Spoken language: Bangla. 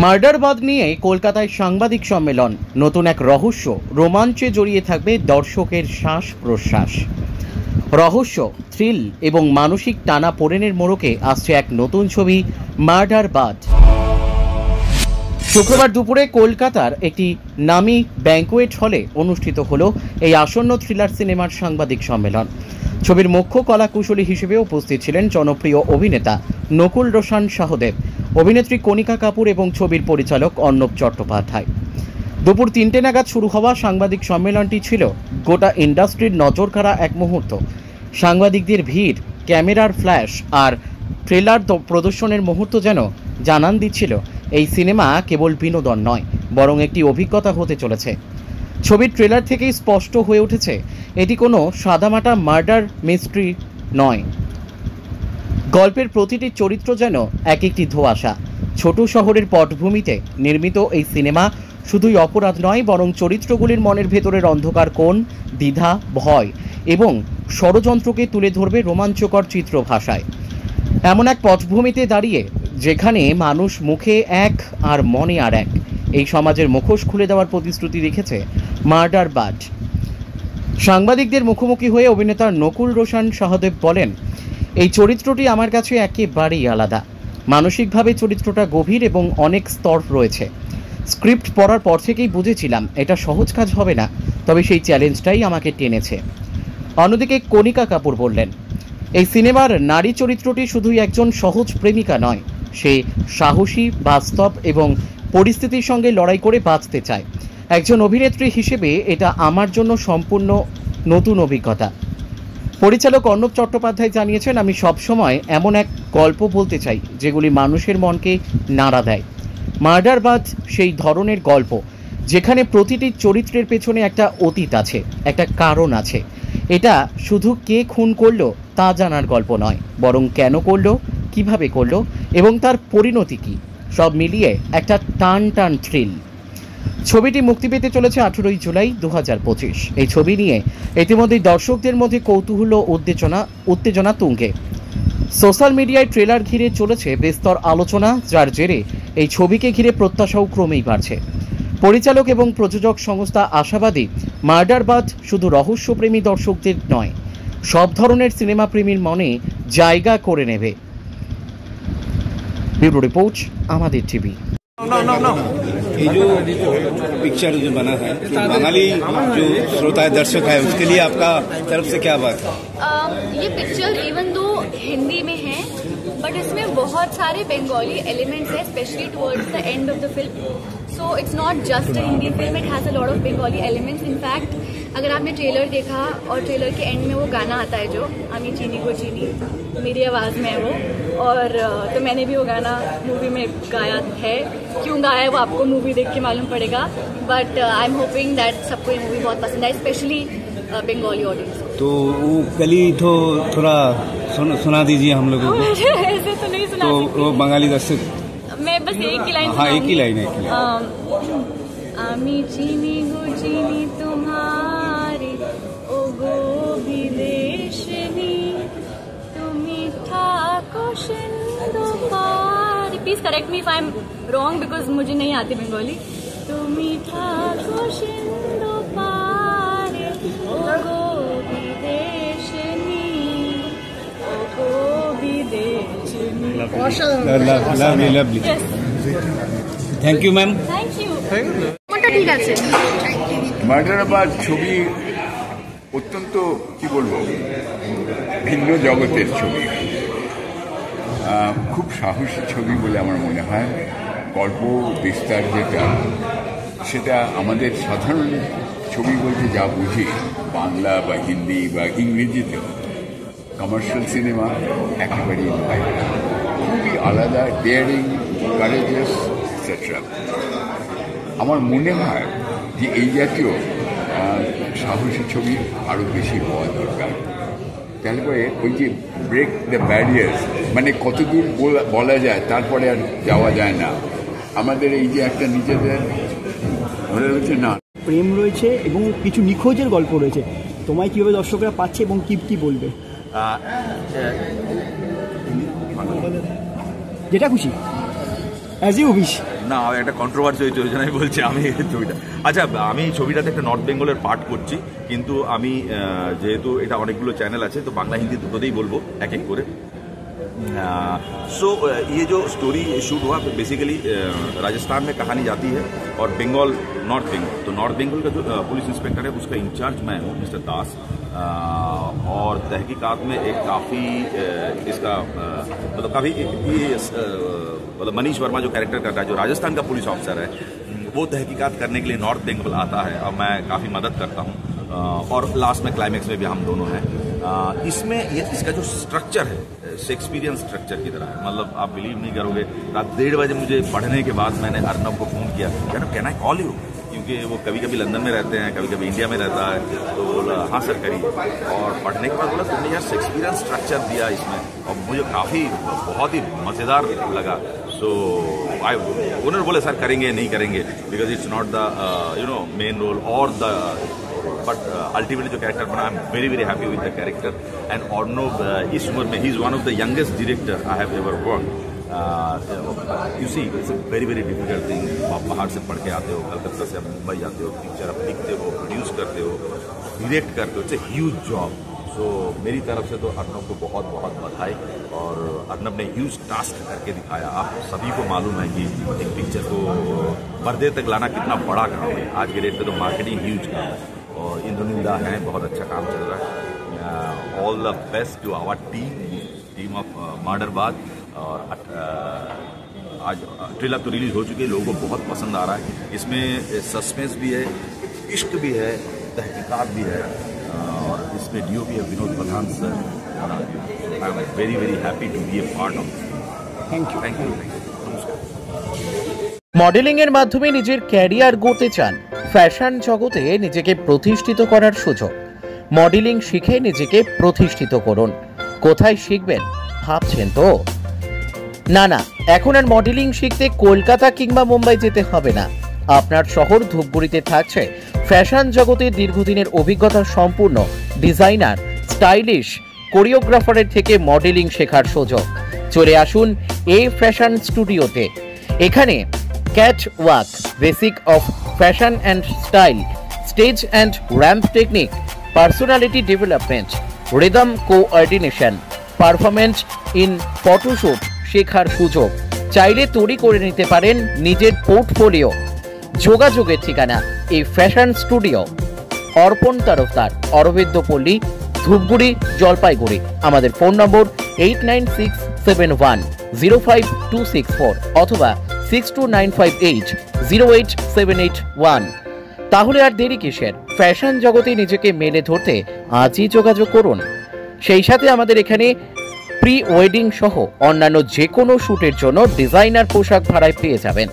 মার্ডারবাদ নিয়ে কলকাতায় সাংবাদিক সম্মেলন। নতুন এক রহস্য, রোমাঞ্চে জড়িয়ে থাকবে দর্শকের শ্বাস প্রশ্বাস। রহস্য, থ্রিল এবং মানসিক টানাপোড়েনের মোড়কে আসছে এক নতুন ছবি, মার্ডারবাদ। শুক্রবার দুপুরে কলকাতার একটি নামী ব্যাংকোয়েট হলে অনুষ্ঠিত হলো এই আসন্ন থ্রিলার সিনেমার সাংবাদিক সম্মেলন। ছবির মুখ্য কলাকুশলী হিসেবে উপস্থিত ছিলেন জনপ্রিয় অভিনেতা নকুল রোশন সহদেব, অভিনেত্রী কণিকা কাপুর এবং ছবির পরিচালক অর্ণব চট্টোপাধ্যায়। দুপুর 3টে নাগাদ শুরু হওয়া সাংবাদিক সম্মেলনটি ছিল গোটা ইন্ডাস্ট্রির নজরকাড়া এক মুহূর্ত। সাংবাদিকদের ভিড়, ক্যামেরার ফ্ল্যাশ আর ট্রেলার প্রদর্শনের মুহূর্ত যেন জানান দিচ্ছিল এই সিনেমা কেবল বিনোদন নয়, বরং একটি অভিজ্ঞতা হতে চলেছে। ছবির ট্রেলার থেকেই স্পষ্ট হয়ে উঠেছে এটি কোনো সাদামাটা মার্ডার মিস্ট্রি নয়। গল্পের প্রতিটি চরিত্র যেন এক একটি ধোঁয়াশা। ছোট শহরের পটভূমিতে নির্মিত এই সিনেমা শুধুই অপরাধ নয়, বরং চরিত্রগুলির মনের ভেতরের অন্ধকার কোণ, দ্বিধা, ভয় এবং ষড়যন্ত্রকে তুলে ধরবে রোমাঞ্চকর চিত্র ভাষায়। এমন এক পটভূমিতে দাঁড়িয়ে যেখানে মানুষ মুখে এক আর মনে আর এক, এই সমাজের মুখোশ খুলে দেওয়ার প্রতিশ্রুতি রেখেছে মার্ডারবাদ। সাংবাদিকদের মুখোমুখি হয়ে অভিনেতা নকুল রোশন সহদেব বলেন, এই চরিত্রটি আমার কাছে একেবারেই আলাদা। মানসিকভাবে চরিত্রটা গভীর এবং অনেক স্তর রয়েছে। স্ক্রিপ্ট পড়ার পর থেকেই বুঝেছিলাম এটা সহজ কাজ হবে না, তবে সেই চ্যালেঞ্জটাই আমাকে টেনেছে। অন্যদিকে কণিকা কাপুর বললেন, এই সিনেমার নারী চরিত্রটি শুধুই একজন সহজ প্রেমিকা নয়, সে সাহসী, বাস্তব এবং পরিস্থিতির সঙ্গে লড়াই করে বাঁচতে চায়। একজন অভিনেত্রী হিসেবে এটা আমার জন্য সম্পূর্ণ নতুন অভিজ্ঞতা। পরিচালক অর্ণব চট্টোপাধ্যায় জানিয়েছেন, আমি সবসময় এমন এক গল্প বলতে চাই যেগুলি মানুষের মনকে নাড়া দেয়। মার্ডারবাদ সেই ধরনের গল্প যেখানে প্রতিটি চরিত্রের পেছনে একটা অতীত আছে, একটা কারণ আছে। এটা শুধু কে খুন করলো তা জানার গল্প নয়, বরং কেন করলো, কিভাবে করলো এবং তার পরিণতি কী, সব মিলিয়ে একটা টান টান থ্রিল। ছবিটি মুক্তি পেতে চলেছে 18ই জুলাই 2025। এই ছবি নিয়ে ইতিমধ্যেই দর্শকদের মধ্যে কৌতূহল ও উত্তেজনা তুঙ্গে। সোশ্যাল মিডিয়ায় ট্রেলার ঘিরে চলেছে বিস্তর আলোচনা, যার জেরে এই ছবিকে ঘিরে প্রত্যাশাও ক্রমেই বাড়ছে। পরিচালক এবং প্রযোজক সংস্থা আশাবাদী মার্ডারবাদ শুধু রহস্যপ্রেমী দর্শকদের নয়, সব ধরনের সিনেমা প্রেমীর মনে জায়গা করে নেবে। ব্যুরো রিপোর্ট, আমাদের টিভি। ये जो पिक्चर जो बना है, तो बंगाली जो श्रोता है, दर्शक है, उसके लिए आपका तरफ से क्या बात है? ये पिक्चर इवन दो हिंदी में है, बट इसमें बहुत सारे बंगाली एलिमेंट्स है, specially towards the end of the film. So it's not just a Hindi film, it has a lot of Bengali elements. In fact अगर आपने ट्रेलर देखा और ट्रेलर के एंड में वो गाना आता है जो आमी चीनी को चीनी, मेरी आवाज़ में है वो, और तो मैंने भी वो गाना मूवी में गाया है। क्यों गाया है वो आपको मूवी देख के मालूम पड़ेगा, but I am hoping that सबको ये मूवी बहुत पसंद है, स्पेशली बंगाली ऑडियंस। तो वो कली तो थोड़ा सुना दीजिए हम लोगों को। ऐसे तो नहीं सुना तो वो बंगाली दर्शक, मैं बस एक ही लाइन, हाँ एक ही लाइन है। आमी चीनी गो चीनी तुम्हारी ओ गो विदेशनी तुमी ठाको सिंधु पारी। Please correct me if I am wrong because मुझे नहीं आती बंगाली। तुमी ठाको सिंधु पारी ओ गो विदेशनी ओ गो विदेशनी। Lovely. Thank you ma'am. Thank you. কোনটা ঠিক আছে? মার্ডারবাদ ছবি অত্যন্ত কি বলবো, ভিন্ন জগতের ছবি, খুব সাহসী ছবি বলে আমার মনে হয়। গল্প বিস্তার যেটা, সেটা আমাদের সাধারণ ছবি বলতে যা বুঝি বাংলা বা হিন্দি বা ইংরেজিতেও, কমার্শিয়াল সিনেমা একেবারেই নয়, খুবই আলাদা, ডেয়ারিং, কারেজিয়াস এটসেট্রা। আমার মনে হয় যে এই জাতীয় সাহসী ছবি আরও বেশি হওয়া দরকার। তাহলে পরে ওই যে ব্রেক দ্য ব্যারিয়ার্স, মানে কতদূর বলা যায় তারপরে আর যাওয়া যায় না। আমাদের এই যে একটা নিজেদের ধরে রয়েছে না, প্রেম রয়েছে এবং কিছু নিখোঁজের গল্প রয়েছে, তোমায় কীভাবে দর্শকরা পাচ্ছে এবং কি বলবে? যেটা খুশি, অ্যাজ ইউ উইশ। না একটা কন্ট্রোভার্সি হয়েছে ওই জন্যই বলছি আমি ছবিটা। আচ্ছা, আমি ছবিটাতে একটা নর্থ বেঙ্গলের পার্ট করছি, কিন্তু আমি যেহেতু এটা অনেকগুলো চ্যানেল আছে তো বাংলা হিন্দি দুটোতেই বলবো এক এক করে। सो ये जो स्टोरी शूट हुआ बेसिकली राजस्थान में कहानी जाती है और बंगाल नॉर्थ बंगाल, तो नॉर्थ बंगाल का जो पुलिस इंस्पेक्टर है उसका इंचार्ज मैं हूँ मिस्टर दास। और तहकीकात में एक काफ़ी इसका मतलब काफ़ी मतलब मनीष वर्मा जो कैरेक्टर करता है, जो राजस्थान का पुलिस ऑफिसर है, वो तहकीकात करने के लिए नॉर्थ बंगाल आता है और मैं काफ़ी मदद करता हूँ। और लास्ट में क्लाइमैक्स में भी हम दोनों हैं। इसमें ये इसका जो स्ट्रक्चर है शेक्सपियरियन स्ट्रक्चर की तरह है। मतलब आप बिलीव नहीं करोगे, रात 1:30 बजे मुझे पढ़ने के बाद मैंने अर्नब को फ़ोन किया, कैन आई कॉल यू, क्योंकि वो कभी कभी लंदन में रहते हैं, कभी कभी इंडिया में रहता है। तो बोला हाँ सर करिए, और पढ़ने के बाद बोला तुमने यार शेक्सपियरियन स्ट्रक्चर दिया इसमें, और मुझे काफ़ी बहुत ही मज़ेदार लगा। सो उन्होंने बोले सर करेंगे नहीं करेंगे, because it's not the main role और द बट अल्टीमेटली जो कैरेक्टर बना, I am very very happy with the character. And Arnab इस उम्र में ही is one of the youngest director I have ever work. You see it's a very very difficult thing. आप बाहर से पढ़ के आते हो, कलकत्ता से आप मुंबई आते हो, पिक्चर आप लिखते हो, प्रोड्यूस करते हो, डायरेक्ट करते हो, इट्स ए ह्यूज जॉब। सो मेरी तरफ से तो अर्नब को बहुत बहुत बधाई, और अर्नब ने ह्यूज टास्क करके दिखाया। आप सभी को मालूम है कि एक पिक्चर को पर्दे तक लाना कितना बड़ा काम है। आज के डेट पे तो मार्केटिंग ह्यूज काम है, और इंद्रनील है बहुत अच्छा काम चल रहा है। All the best to our team of Murderbaaz. और आज ट्रेलर तो रिलीज हो चुकी है, लोगों को बहुत पसंद आ रहा है। इसमें सस्पेंस भी है, इश्क भी है, तहकीकात भी है, और इसमें डीओपी है Vinod Pradhan sir. I am very very happy to be a part of. Thank you. Thank you. Modelling এর মাধ্যমে নিজের ক্যারিয়ার গড়তে চান, ফ্যাশন জগতে নিজেকে প্রতিষ্ঠিত করার সুযোগ। মডেলিং শিখে নিজেকে প্রতিষ্ঠিত করুন। কোথায় শিখবেন ভাবছেন তো? না, এখন আর মডেলিং শিখতে কলকাতা কিংবা মুম্বাই যেতে হবে না। আপনার শহর ধূপগুড়িতে থাকছে ফ্যাশন জগতে দীর্ঘদিনের অভিজ্ঞতা সম্পূর্ণ ডিজাইনার, স্টাইলিশ কোরিওগ্রাফারের থেকে মডেলিং শেখার সুযোগ। চলে আসুন এই ফ্যাশন স্টুডিওতে। এখানে cat walk, basic of fashion and style, stage and ramp technique, personality development, rhythm coordination, performance in photoshoot শেখার সুযোগ। চাইলে তৈরি করে নিতে পারেন নিজের পোর্টফোলিও। যোগাযোগের ঠিকানা এই ফ্যাশন স্টুডিও, অর্পণ তরফদার, অরবিন্দ পল্লী, ধূপগুড়ি, জলপাইগুড়ি। আমাদের ফোন নম্বর 8967105264 অথবা 6295808781। তাহলে আর দেরি কিসের? ফ্যাশন জগতে নিজেকে মেলে ধরতে আজই যোগাযোগ করুন। সেই সাথে আমাদের এখানে প্রি ওয়েডিং সহ অন্যান্য যে কোনো শ্যুটের জন্য ডিজাইনার পোশাক ভাড়ায় পেয়ে যাবেন।